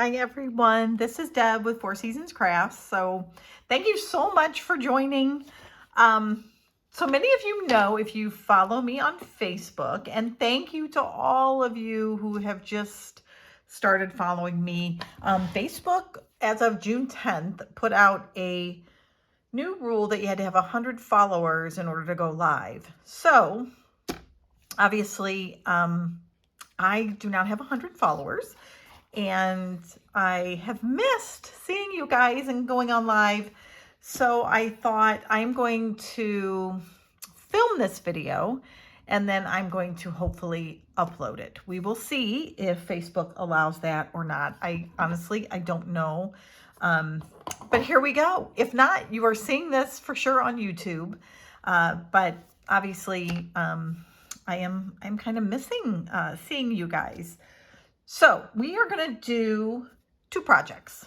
Hi everyone, this is Deb with Four Seasons Crafts. So thank you so much for joining. So many of you know if you follow me on Facebook, and thank you to all of you who have just started following me. Facebook, as of June 10th, put out a new rule that you had to have 100 followers in order to go live. So obviously, I do not have 100 followers. And I have missed seeing you guys and going on live. So I thought I'm going to film this video and then I'm going to hopefully upload it. We will see if Facebook allows that or not. I honestly I'm know. But here we go. If not, you are seeing this for sure on YouTube. But obviously, I'm kind of missing seeing you guys. So we are going to do two projects.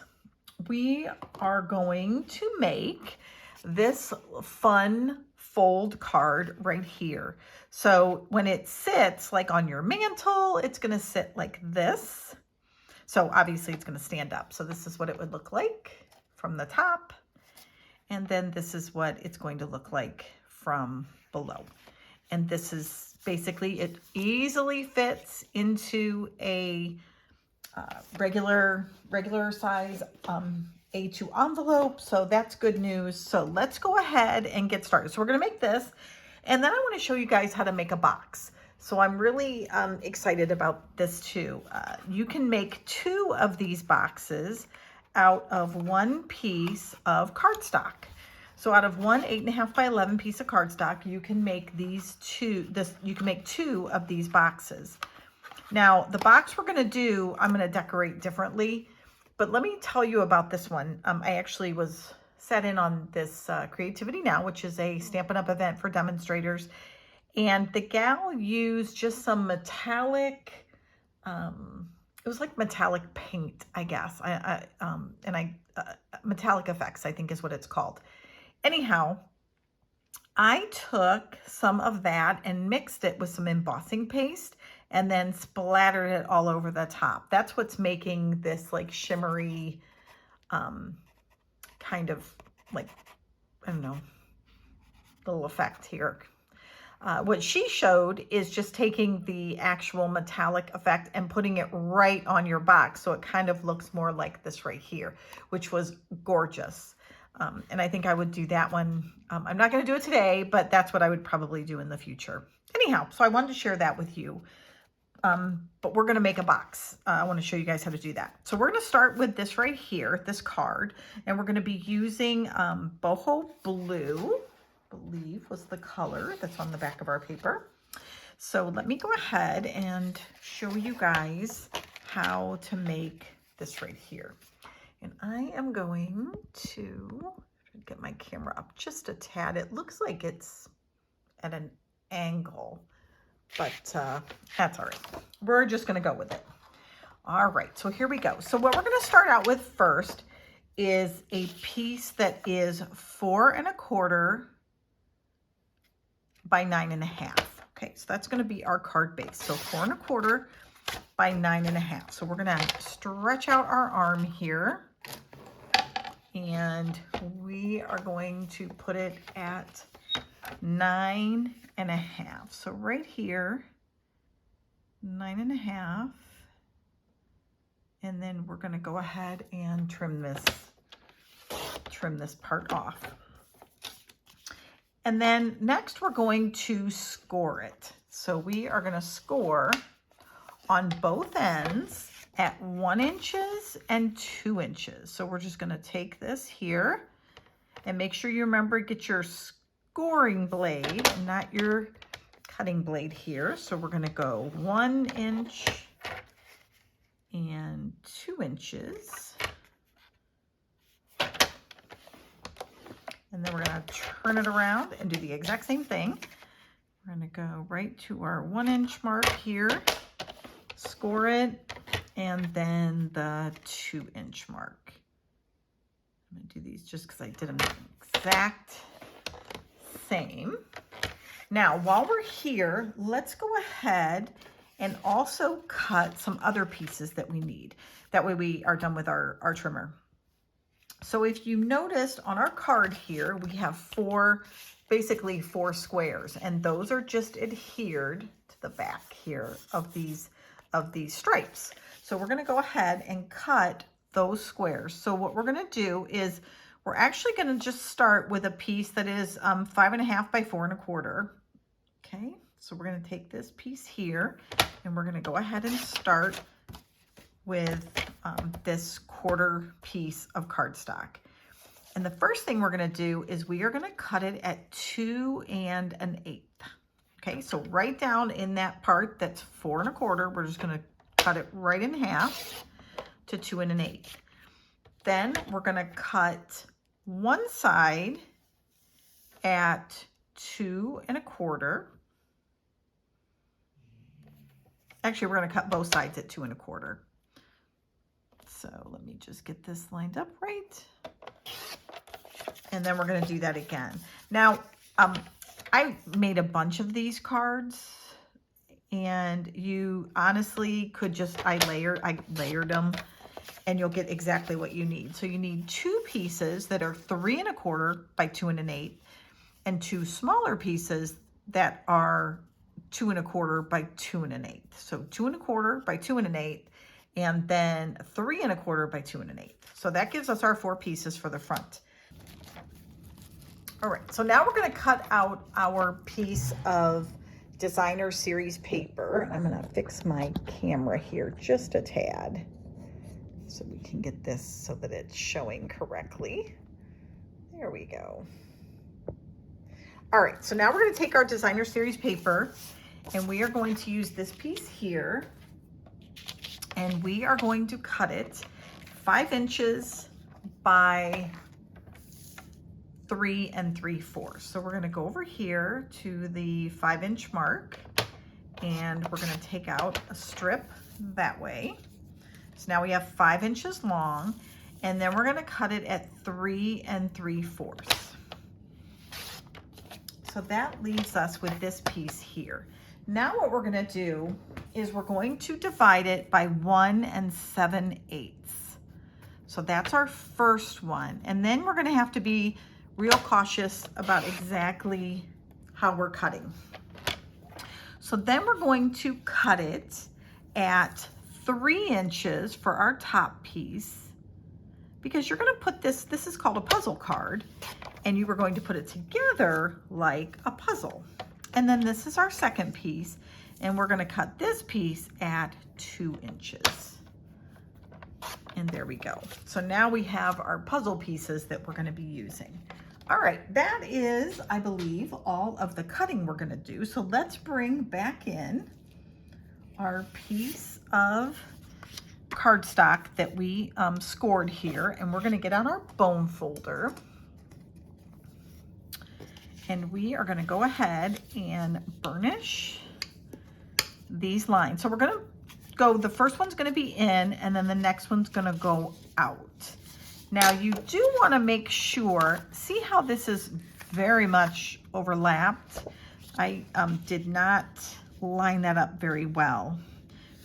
We are going to make this fun fold card right here. So when it sits like on your mantle, it's going to sit like this. So obviously it's going to stand up. So this is what it would look like from the top. And then this is what it's going to look like from below. And this is basically, it easily fits into a regular size A2 envelope. So that's good news. So let's go ahead and get started. So we're going to make this. And then I want to show you guys how to make a box. So I'm really excited about this too. You can make 2 of these boxes out of 1 piece of cardstock. So out of one 8.5 by 11 piece of cardstock, you can make these you can make 2 of these boxes. Now the box we're gonna do, I'm gonna decorate differently, but let me tell you about this one. I actually was set in on this Creativity Now, which is a Stampin' Up event for demonstrators. And the gal used just some metallic, it was like metallic paint, I guess. Metallic effects, I think is what it's called. Anyhow, I took some of that and mixed it with some embossing paste and then splattered it all over the top. That's what's making this like shimmery, kind of like, I don't know, little effect here. What she showed is just taking the actual metallic effect and putting it right on your box. So it kind of looks more like this right here, which was gorgeous. And I think I would do that one. I'm not going to do it today, but that's what I would probably do in the future. Anyhow, so I wanted to share that with you. But we're going to make a box. I want to show you guys how to do that. So we're going to start with this right here, this card, and we're going to be using boho blue, I believe was the color that's on the back of our paper. So let me go ahead and show you guys how to make this right here. And I am going to get my camera up just a tad. It looks like it's at an angle, but that's all right. We're just going to go with it. All right, so here we go. So what we're going to start out with first is a piece that is 4 1/4 by 9 1/2. Okay, so that's going to be our card base. So 4 1/4 by 9 1/2. So we're going to stretch out our arm here. And we are going to put it at 9 1/2. So right here, 9 1/2. And then we're going to go ahead and trim this part off. And then next we're going to score it. So we are going to score on both ends at 1 inch and 2 inches. So we're just going to take this here and make sure you remember, get your scoring blade, not your cutting blade here. So we're going to go 1 inch and 2 inches. And then we're going to turn it around and do the exact same thing. We're going to go right to our 1 inch mark here, score it, and then the 2 inch mark. I'm going to do these just because I did them exact same. Now, while we're here, let's go ahead and also cut some other pieces that we need. That way we are done with our trimmer. So if you noticed on our card here, we have basically four squares, and those are just adhered to the back here of these stripes. So we're gonna go ahead and cut those squares. So what we're gonna do is we're actually gonna just start with a piece that is 5.5 by 4.25. Okay, so we're gonna take this piece here and we're gonna go ahead and start with this quarter piece of cardstock. And the first thing we're gonna do is we are gonna cut it at 2 1/8. Okay, so right down in that part that's 4 1/4, we're just gonna cut it right in half to 2 1/8. Then we're gonna cut one side at 2 1/4. Actually, we're gonna cut both sides at 2 1/4. So let me just get this lined up right. And then we're gonna do that again. Now, I made a bunch of these cards, and you honestly could just, I layered them, and you'll get exactly what you need. So you need two pieces that are 3 1/4 by 2 1/8, and two smaller pieces that are 2 1/4 by 2 1/8. So 2 1/4 by 2 1/8, and then 3 1/4 by 2 1/8. So that gives us our 4 pieces for the front. All right, so now we're gonna cut out our piece of designer series paper. I'm gonna fix my camera here just a tad so we can get this so that it's showing correctly. There we go. All right, so now we're gonna take our designer series paper and we are going to use this piece here, and we are going to cut it 5 inches by 3 3/4. So we're gonna go over here to the 5-inch mark, and we're gonna take out a strip that way. So now we have 5 inches long, and then we're gonna cut it at 3 3/4. So that leaves us with this piece here. Now what we're gonna do is we're going to divide it by 1 7/8. So that's our first one. And then we're gonna have to be real cautious about exactly how we're cutting. So then we're going to cut it at 3 inches for our top piece, because you're gonna put this is called a puzzle card, and you were going to put it together like a puzzle. And then this is our second piece, and we're gonna cut this piece at 2 inches. And there we go. So now we have our puzzle pieces that we're gonna be using. All right, that is, I believe, all of the cutting we're gonna do. So let's bring back in our piece of cardstock that we scored here, and we're gonna get on our bone folder, and we are gonna go ahead and burnish these lines. So we're gonna go, the first one's gonna be in, and then the next one's gonna go out. Now you do wanna make sure, see how this is very much overlapped? I did not line that up very well.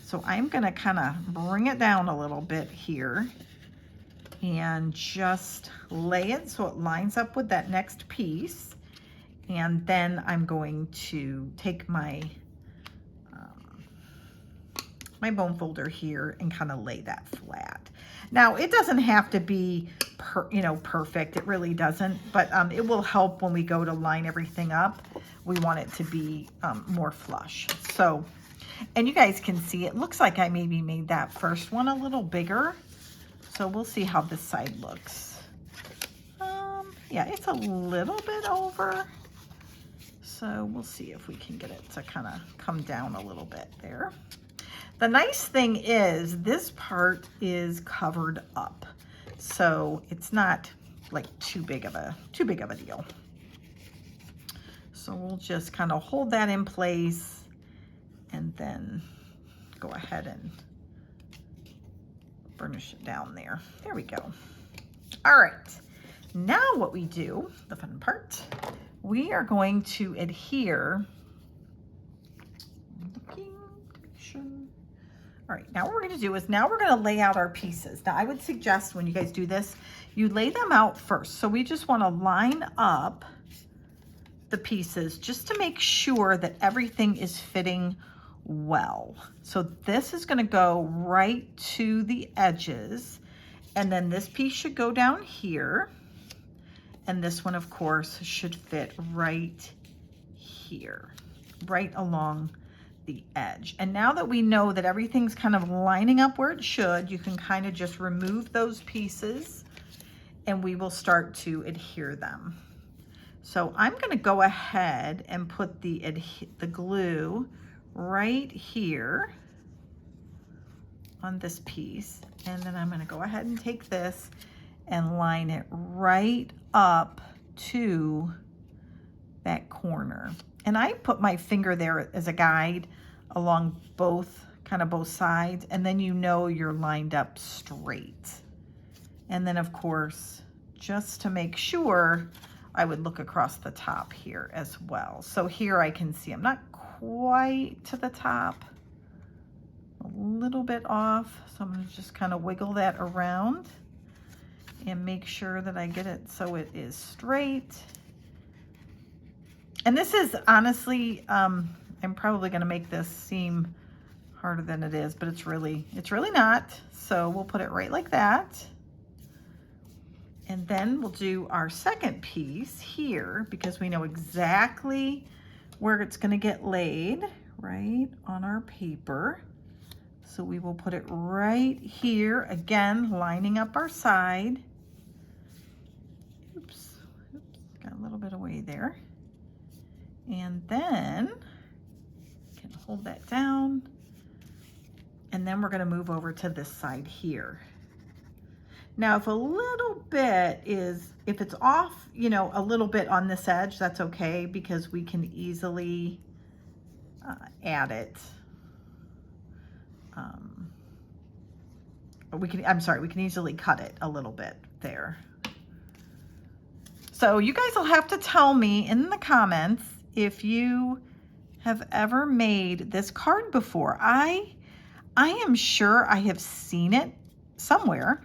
So I'm gonna kinda bring it down a little bit here and just lay it so it lines up with that next piece. And then I'm going to take my my bone folder here and kind of lay that flat. Now it doesn't have to be perfect, it really doesn't, but it will help when we go to line everything up. We want it to be more flush. So, and you guys can see it looks like I maybe made that first one a little bigger. So we'll see how this side looks. Yeah, it's a little bit over. So we'll see if we can get it to kind of come down a little bit there. The nice thing is this part is covered up, so it's not like too big of a deal. So we'll just kind of hold that in place and then go ahead and burnish it down there. There we go. All right, now what we do, the fun part, we are going to adhere, looking to make All right, now what we're gonna do is now we're gonna lay out our pieces. Now I would suggest when you guys do this, you lay them out first. So we just wanna line up the pieces just to make sure that everything is fitting well. So this is gonna go right to the edges, and then this piece should go down here. And this one, of course, should fit right here, right along the edge. And now that we know that everything's kind of lining up where it should, you can kind of just remove those pieces and we will start to adhere them. So I'm going to go ahead and put the glue right here on this piece. And then I'm going to go ahead and take this and line it right up to that corner. And I put my finger there as a guide along both sides, and then you know you're lined up straight. And then of course, just to make sure, I would look across the top here as well. So here I can see I'm not quite to the top, a little bit off. So I'm gonna just kind of wiggle that around and make sure that I get it so it is straight. And this is honestly, I'm probably gonna make this seem harder than it is, but it's really not. So we'll put it right like that. And then we'll do our second piece here because we know exactly where it's gonna get laid, right on our paper. So we will put it right here, again, lining up our side. Oops, got a little bit away there. And then, can hold that down. And then we're gonna move over to this side here. Now, if a little bit is, if it's off, you know, a little bit on this edge, that's okay because we can easily add it. We can easily cut it a little bit there. So you guys will have to tell me in the comments if you have ever made this card before. I am sure I have seen it somewhere.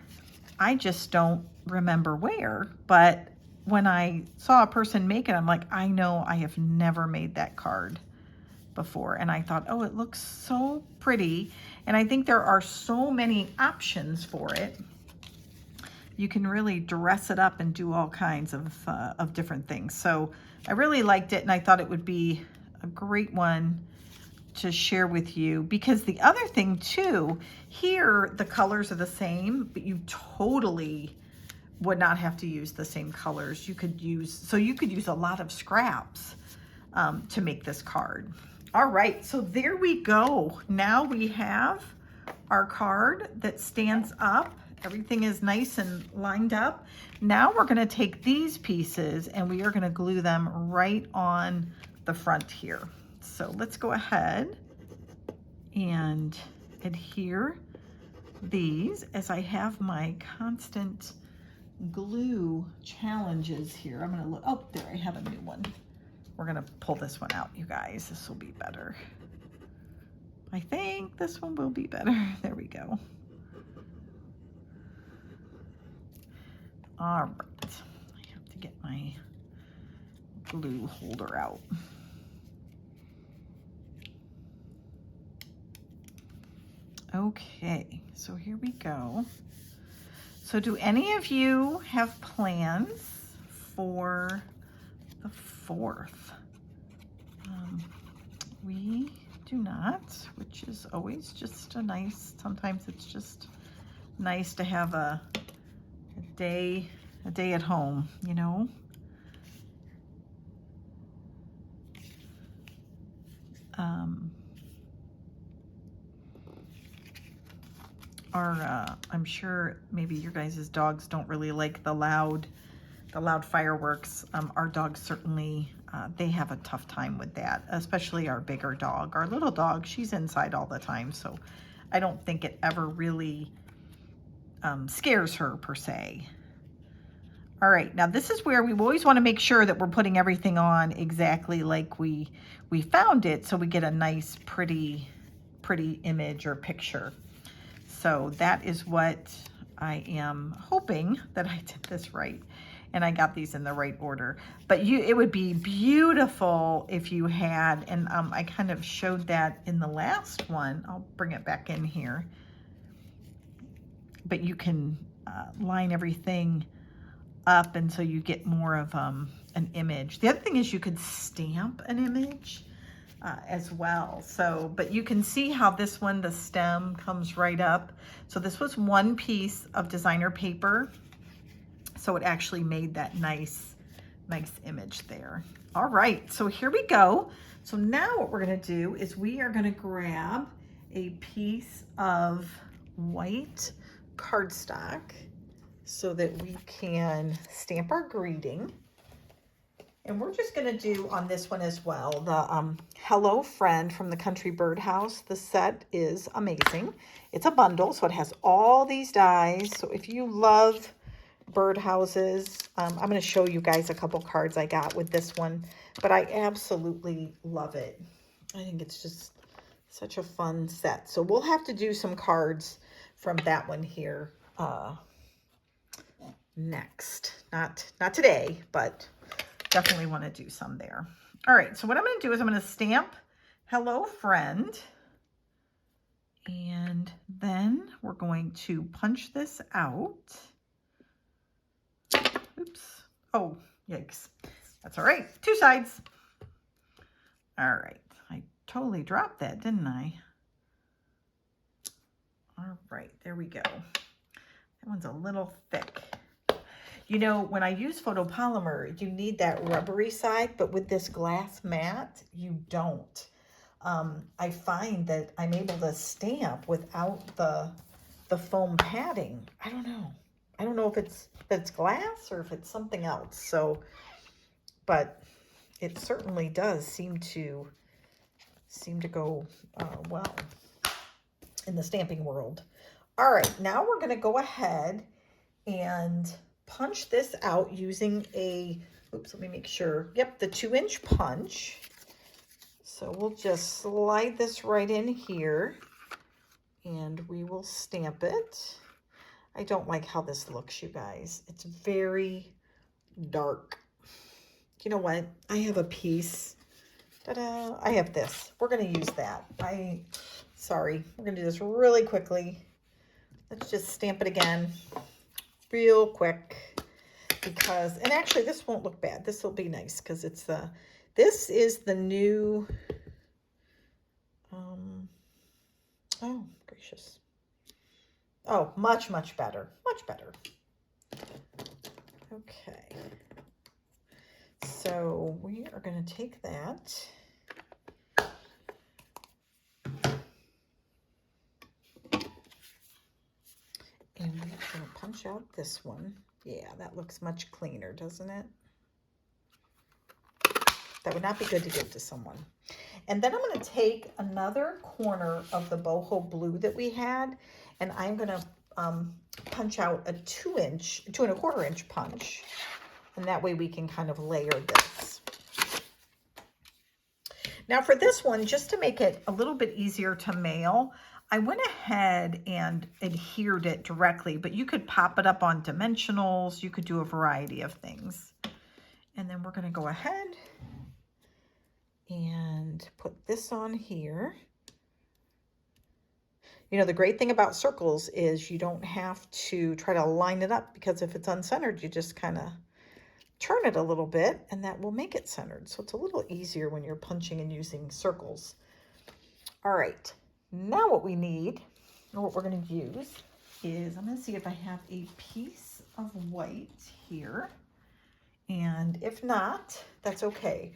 I just don't remember where, but when I saw a person make it, I'm like, I know I have never made that card before. And I thought, oh, it looks so pretty. And I think there are so many options for it. You can really dress it up and do all kinds of different things. So I really liked it, and I thought it would be a great one to share with you, because the other thing too, here the colors are the same, but you totally would not have to use the same colors. You could use a lot of scraps to make this card. All right, so there we go. Now we have our card that stands up. Everything is nice and lined up. Now we're gonna take these pieces and we are gonna glue them right on the front here. So let's go ahead and adhere these as I have my constant glue challenges here. I'm gonna look, oh, there, I have a new one. We're gonna pull this one out, you guys. This will be better. I think this one will be better. There we go. All right, I have to get my glue holder out. Okay, so here we go. So do any of you have plans for the 4th? We do not, which is always just a nice, sometimes it's just nice to have a day at home, you know? I'm sure maybe your guys' dogs don't really like the loud fireworks. Our dogs certainly, they have a tough time with that, especially our bigger dog. Our little dog, she's inside all the time, so I don't think it ever really scares her per se. All right, now this is where we always want to make sure that we're putting everything on exactly like we found it, so we get a nice, pretty pretty image or picture. So that is what I am hoping that I did this right and I got these in the right order. But it would be beautiful if you had, and I kind of showed that in the last one. I'll bring it back in here. But you can line everything up, and so you get more of an image. The other thing is you could stamp an image as well. So, but you can see how this one, the stem comes right up. So this was one piece of designer paper. So it actually made that nice image there. All right, so here we go. So now what we're gonna do is we are gonna grab a piece of white cardstock so that we can stamp our greeting. And we're just gonna do on this one as well, the Hello Friend from the Country Birdhouse. The set is amazing. It's a bundle, so it has all these dies. So if you love birdhouses, I'm gonna show you guys a couple cards I got with this one, but I absolutely love it. I think it's just such a fun set. So we'll have to do some cards from that one here next. Not today, but definitely want to do some there. All right, so what I'm going to do is I'm going to stamp Hello Friend, and then we're going to punch this out. Oops. Oh, yikes. That's all right. Two sides. All right. I totally dropped that, didn't I? All right, there we go. That one's a little thick. You know, when I use photopolymer, you need that rubbery side, but with this glass mat, you don't. I find that I'm able to stamp without the foam padding. I don't know. I don't know if it's glass or if it's something else. So, but it certainly does seem to go well in the stamping world. All right, now we're going to go ahead and punch this out using a, oops, let me make sure. Yep, the 2-inch punch. So we'll just slide this right in here and we will stamp it. I don't like how this looks, you guys. It's very dark. You know what? I have a piece. Ta-da! I have this. We're going to use that. Sorry. We're going to do this really quickly. Let's just stamp it again real quick because, and actually this won't look bad. This will be nice because it's this is the new, oh, gracious. Oh, much better. Much better. Okay. So we are going to take that. And we're going to punch out this one. Yeah, that looks much cleaner, doesn't it? That would not be good to give to someone. And then I'm going to take another corner of the boho blue that we had, and I'm going to punch out a 2¼ inch punch. And that way we can kind of layer this. Now for this one, just to make it a little bit easier to mail, I went ahead and adhered it directly, but you could pop it up on dimensionals. You could do a variety of things. And then we're going to go ahead and put this on here. You know, the great thing about circles is you don't have to try to line it up, because if it's uncentered, you just kind of turn it a little bit and that will make it centered. So it's a little easier when you're punching and using circles. All right. Now what we need, or what we're going to use, is I'm going to see if I have a piece of white here. And if not, that's okay.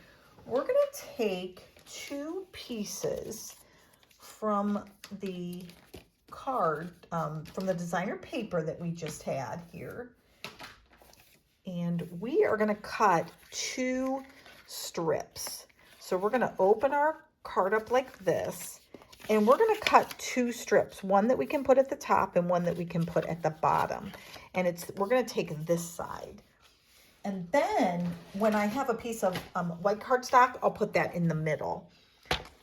We're going to take 2 pieces from the card, from the designer paper that we just had here. And we are going to cut 2 strips. So we're going to open our card up like this. And we're going to cut 2 strips, one that we can put at the top and one that we can put at the bottom. And we're going to take this side. And then when I have a piece of white cardstock, I'll put that in the middle.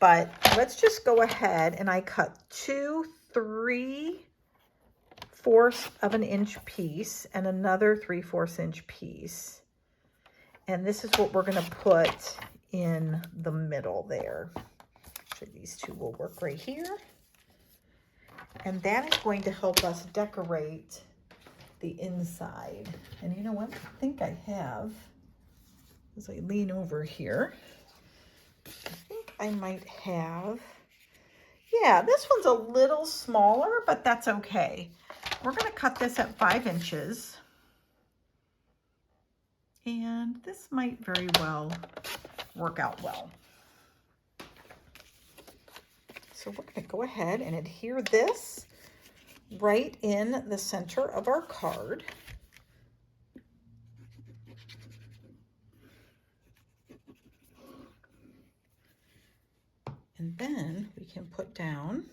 But let's just go ahead and I cut 2 3/4 of an inch piece and another 3/4 inch piece. And this is what we're going to put in the middle there. So these two will work right here. And that is going to help us decorate the inside. And you know what? I think I have, as I lean over here, I think I might have, yeah, this one's a little smaller, but that's okay. We're going to cut this at 5 inches. And this might very well work out well. So we're going to go ahead and adhere this right in the center of our card. And then we can put down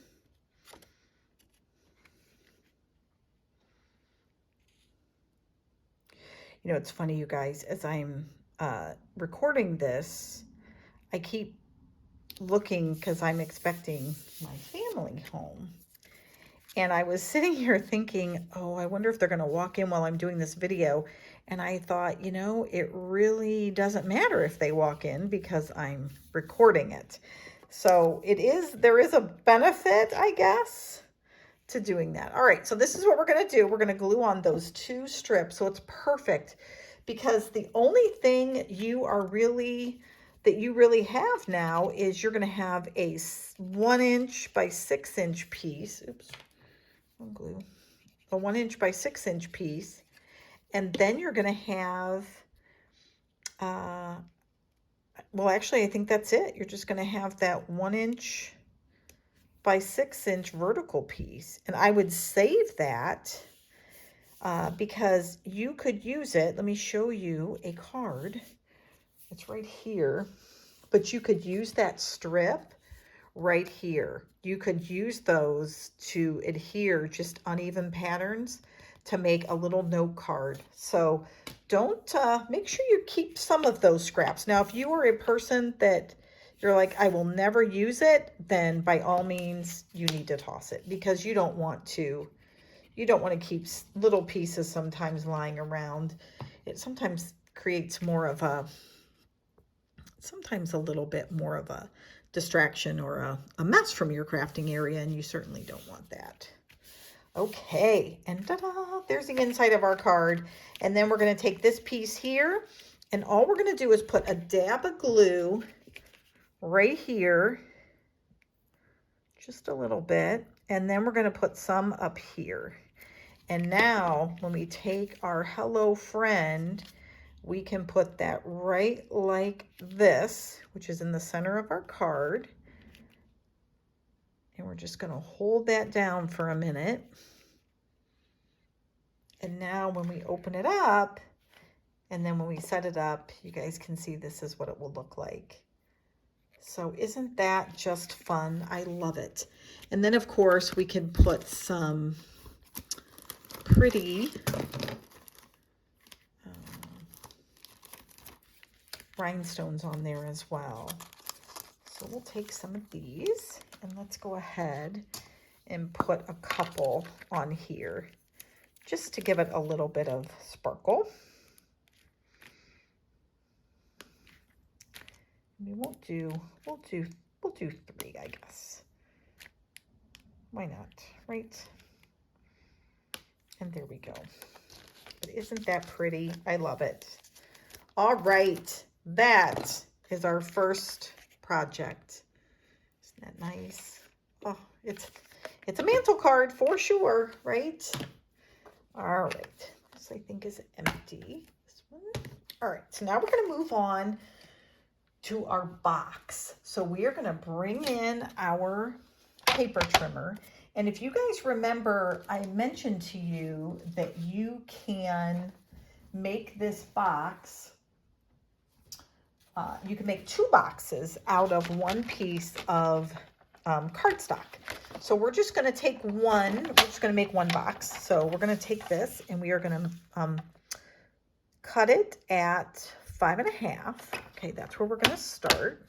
you know, it's funny, you guys, as I'm recording this, I keep looking because I'm expecting my family home. And I was sitting here thinking, oh, I wonder if they're going to walk in while I'm doing this video. And I thought, you know, it really doesn't matter if they walk in because I'm recording it. So there is a benefit, I guess, to doing that. All right, so this is what we're going to do. We're going to glue on those 2 strips. So it's perfect because the only thing that you really have now is you're going to have a 1 inch by 6 inch piece. Oops, wrong glue. A 1 inch by 6 inch piece. And then you're going to have, well, actually, I think that's it. You're just going to have that 1 inch by 6 inch vertical piece. And I would save that because you could use it. Let me show you a card. It's right here. But you could use that strip right here. You could use those to adhere just uneven patterns to make a little note card. So don't, make sure you keep some of those scraps. Now, if you are a person that you're like, I will never use it, then by all means, you need to toss it because you don't want to keep little pieces sometimes lying around. It sometimes creates more of sometimes a little bit more of a distraction or a mess from your crafting area, and you certainly don't want that. Okay, and ta-da, there's the inside of our card. And then we're going to take this piece here, and all we're going to do is put a dab of glue right here, just a little bit, and then we're going to put some up here. And now when we take our hello friend, we can put that right like this, which is in the center of our card. And we're just going to hold that down for a minute. And now when we open it up, and then when we set it up, you guys can see this is what it will look like. So isn't that just fun? I love it. And then, of course, we can put some pretty rhinestones on there as well. So we'll take some of these and let's go ahead and put a couple on here just to give it a little bit of sparkle. We'll do 3, I guess. Why not, right? And there we go. But isn't that pretty? I love it. All right, that is our first project. Isn't that nice? Oh, it's a mantle card for sure, right? All right, this I think is empty. This one. All right, so now we're going to move on to our box. So we are going to bring in our paper trimmer. And if you guys remember, I mentioned to you that you can make this box. You can make 2 boxes out of 1 piece of cardstock. So we're just going to take one. We're just going to make 1 box. So we're going to take this and we are going to cut it at 5 1/2. Okay, that's where we're going to start.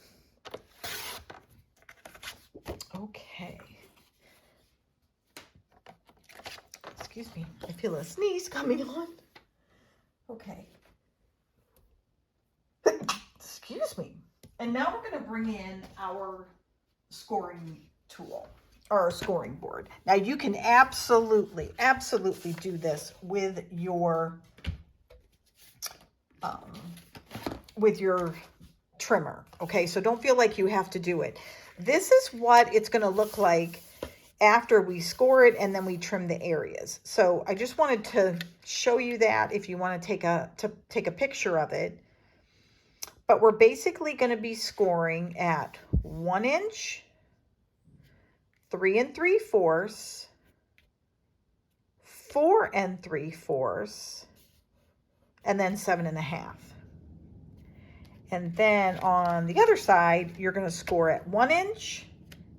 excuse me, I feel a sneeze coming on. Okay. Excuse me. And now we're going to bring in our scoring tool, or our scoring board. Now you can absolutely do this with your trimmer. Okay, so don't feel like you have to do it. This is what it's going to look like after we score it and then we trim the areas. So I just wanted to show you that if you want to take a picture of it. But we're basically going to be scoring at 1 inch, 3 3/4, 4 3/4, and then 7 1/2. And then on the other side, you're going to score at 1 inch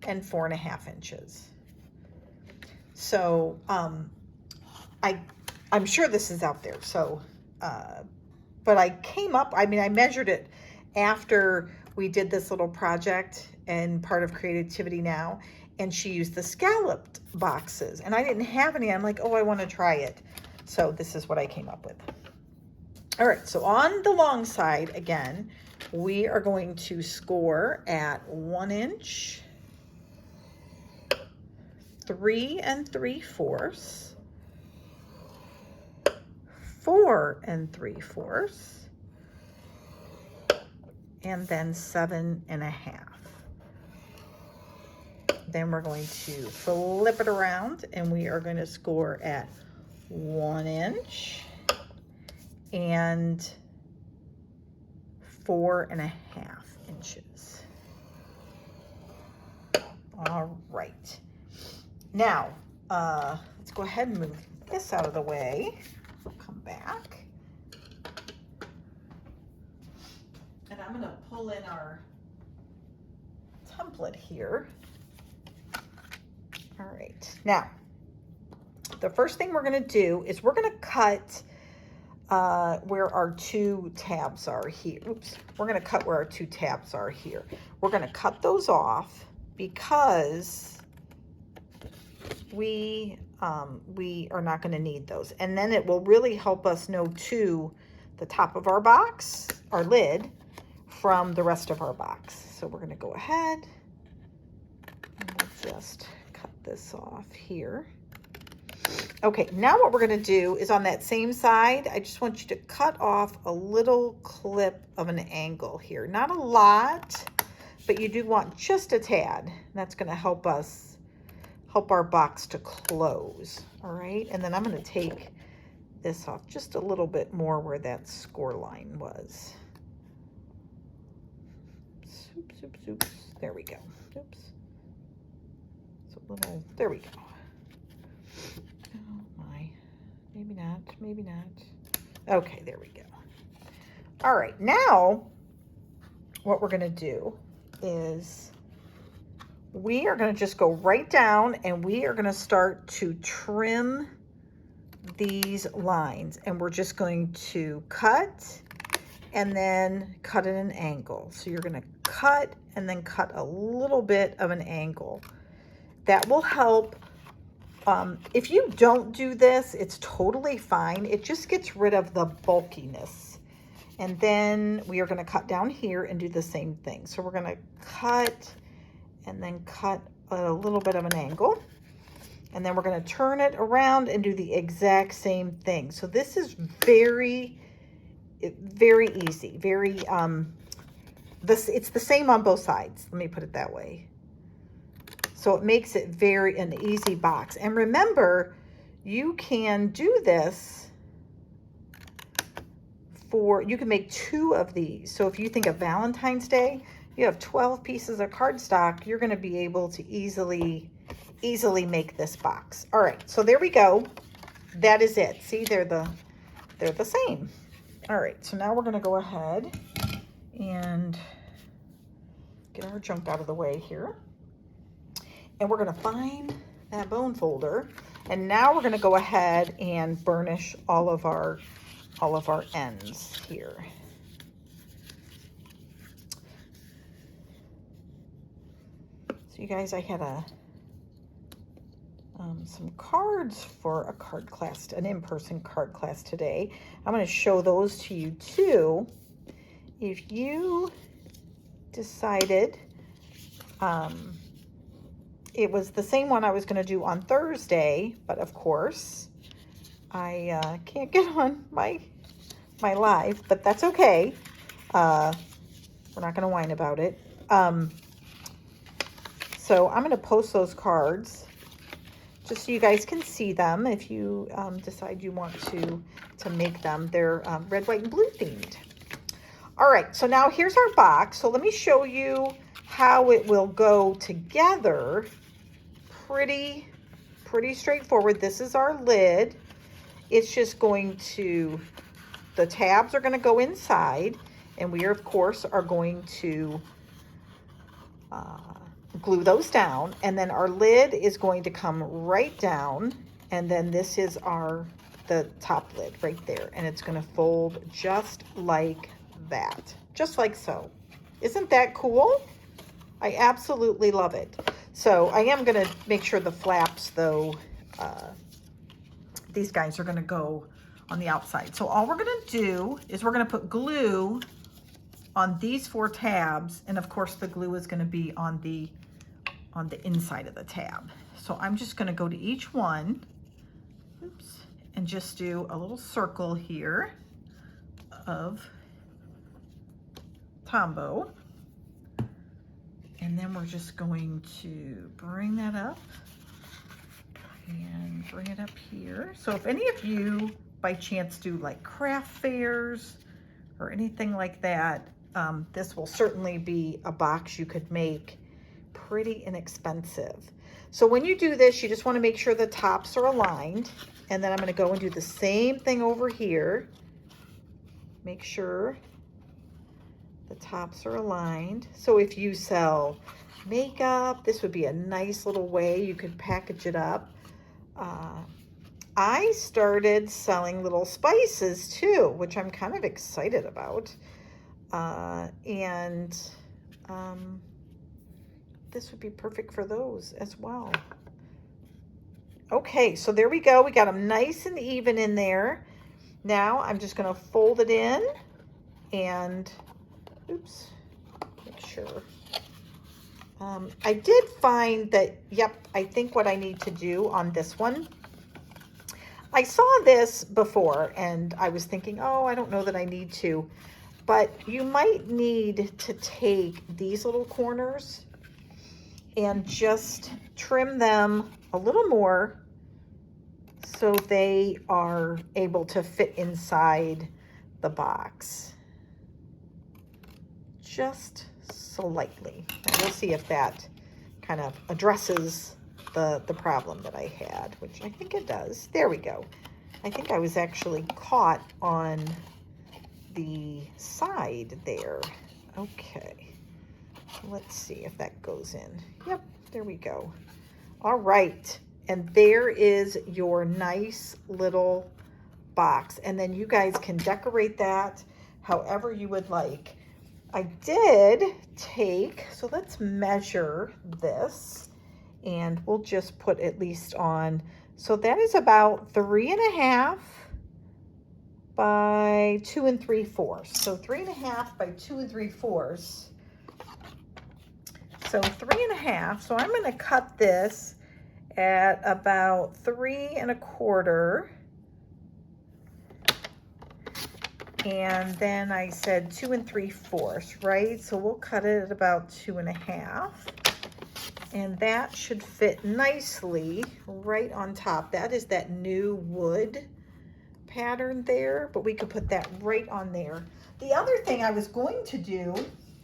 and 4 1/2 inches. So I'm sure this is out there. So, but I measured it after we did this little project and part of Creativity Now, and she used the scalloped boxes, and I didn't have any. I'm like, oh, I want to try it. So this is what I came up with. All right, so on the long side, again, we are going to score at 1 inch, 3 3/4, 4 3/4, and then 7 1/2. Then we're going to flip it around and we are going to score at 1 inch and 4 1/2 inches. All right. Now, let's go ahead and move this out of the way. We'll come back. And I'm going to pull in our template here. All right. Now, the first thing we're going to do is we're going to cut where our 2 tabs are here. Oops. We're going to cut where our 2 tabs are here. We're going to cut those off because we are not going to need those. And then it will really help us know to the top of our box, our lid, from the rest of our box. So we're going to go ahead and we'll just cut this off here. Okay, now what we're going to do is on that same side, I just want you to cut off a little clip of an angle here. Not a lot, but you do want just a tad. That's going to help our box to close. All right, and then I'm going to take this off just a little bit more where that score line was. Oops, oops, oops. There we go. Oops. It's a little, there we go. Oh my, maybe not, maybe not. Okay, there we go. All right, now what we're gonna do is we are gonna just go right down and we are gonna start to trim these lines, and we're just going to cut and then cut at an angle. So you're gonna cut and then cut a little bit of an angle. That will help. If you don't do this, it's totally fine. It just gets rid of the bulkiness. And then we are gonna cut down here and do the same thing. So we're gonna cut and then cut at a little bit of an angle. And then we're gonna turn it around and do the exact same thing. So this is very easy, it's the same on both sides. Let me put it that way. So it makes it an easy box. And remember, you can do this you can make 2 of these. So if you think of Valentine's Day, you have 12 pieces of cardstock, you're gonna be able to easily make this box. All right, so there we go. That is it. See, they're the same. All right, so now we're gonna go ahead and get our junk out of the way here. And we're gonna find that bone folder. And now we're gonna go ahead and burnish all of our ends here. So you guys, I had a some cards for a card class, an in-person card class today. I'm going to show those to you too. If you decided, it was the same one I was going to do on Thursday, but of course I can't get on my live, but that's okay. We're not going to whine about it. So I'm going to post those cards just so you guys can see them if you decide you want to make them. They're red, white, and blue themed. All right, so now here's our box. So let me show you how it will go together. Pretty straightforward. This is our lid. It's just going to, the tabs are going to go inside, and we are, of course, are going to glue those down, and then our lid is going to come right down, and then this is the top lid right there, and it's going to fold just like that, just like so. Isn't that cool? I absolutely love it. So I am going to make sure the flaps, though, these guys are going to go on the outside. So all we're going to do is we're going to put glue on these 4 tabs, and of course the glue is going to be on the inside of the tab. So I'm just going to go to each one, oops, and just do a little circle here of Tombow, and then we're just going to bring that up and bring it up here. So if any of you by chance do like craft fairs or anything like that, this will certainly be a box you could make pretty inexpensive. So when you do this, you just want to make sure the tops are aligned, and then I'm going to go and do the same thing over here. Make sure the tops are aligned. So if you sell makeup, this would be a nice little way you could package it up. I started selling little spices too, which I'm kind of excited about. This would be perfect for those as well. Okay, so there we go. We got them nice and even in there. Now I'm just going to fold it in and, oops, make sure. I did find that, yep, I think what I need to do on this one, I saw this before and I was thinking, oh, I don't know that I need to, but you might need to take these little corners and just trim them a little more so they are able to fit inside the box. Just slightly. And we'll see if that kind of addresses the problem that I had, which I think it does. There we go. I think I was actually caught on the side there. Okay. Let's see if that goes in. Yep, there we go. All right, and there is your nice little box, and then you guys can decorate that however you would like. I did take, so let's measure this, and we'll just put at least on, so that is about 3.5 by 2 3/4. So 3.5 by 2 3/4. So 3.5, so I'm going to cut this at about 3 1/4. And then I said 2 3/4, right? So we'll cut it at about 2.5. And that should fit nicely right on top. That is that new wood pattern there, but we could put that right on there. The other thing I was going to do,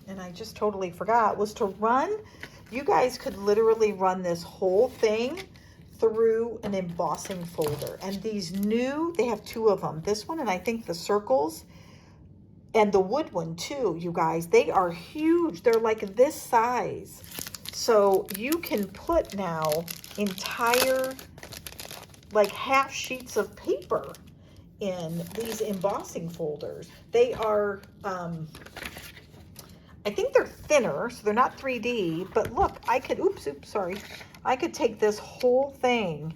and I just totally forgot, was to run, you guys could literally run this whole thing through an embossing folder. And these new, they have 2 of them. This one, and I think the circles, and the wood one too, you guys. They are huge. They're like this size. So you can put now entire, like half sheets of paper in these embossing folders. They are, I think they're thinner, so they're not 3D, but look, I could, oops, sorry. I could take this whole thing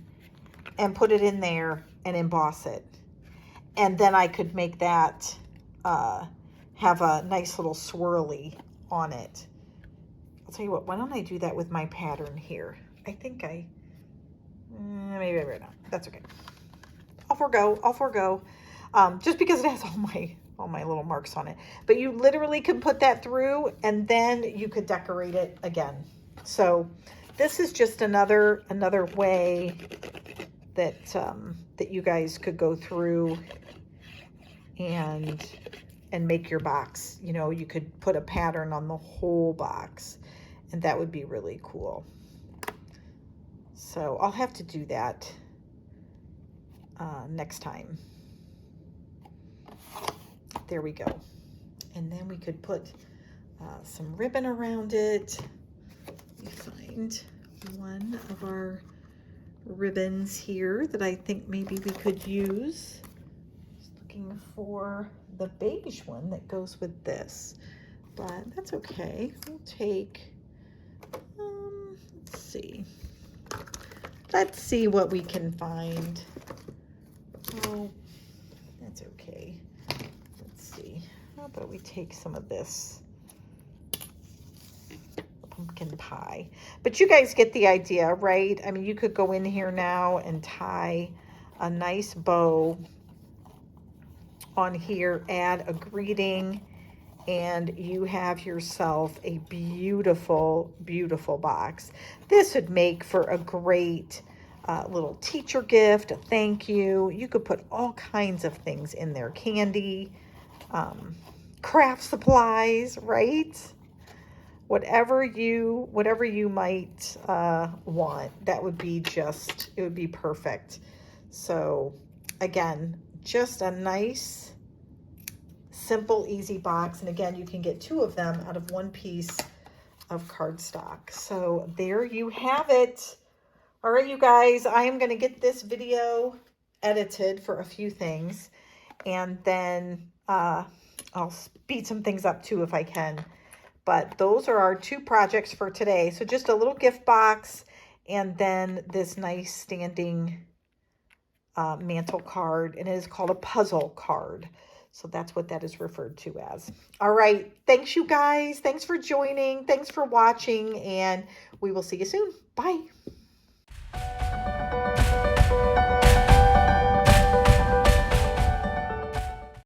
and put it in there and emboss it. And then I could make that have a nice little swirly on it. I'll tell you what, why don't I do that with my pattern here? I think maybe not. That's okay. I'll forego. Just because it has all my little marks on it. But you literally can put that through and then you could decorate it again. So this is just another way that that you guys could go through and make your box. You know, you could put a pattern on the whole box, and that would be really cool. So I'll have to do that next time. There we go. And then we could put some ribbon around it. Let me find one of our ribbons here that I think maybe we could use. Just looking for the beige one that goes with this, but that's okay. We'll take, let's see what we can find. Oh, that's okay. Let's see. How about we take some of this pumpkin pie? But you guys get the idea, right? I mean, you could go in here now and tie a nice bow on here, add a greeting, and you have yourself a beautiful, beautiful box. This would make for a great little teacher gift, a thank you. You could put all kinds of things in there, candy, craft supplies, right? Whatever you might want, that would be just, it would be perfect. So again, just a nice, simple, easy box. And again, you can get 2 of them out of 1 piece of cardstock. So there you have it. All right, you guys, I am going to get this video edited for a few things, and then I'll speed some things up too if I can. But those are our 2 projects for today. So just a little gift box, and then this nice standing mantle card, and it is called a puzzle card. So that's what that is referred to as. All right. Thanks, you guys. Thanks for joining. Thanks for watching, and we will see you soon. Bye.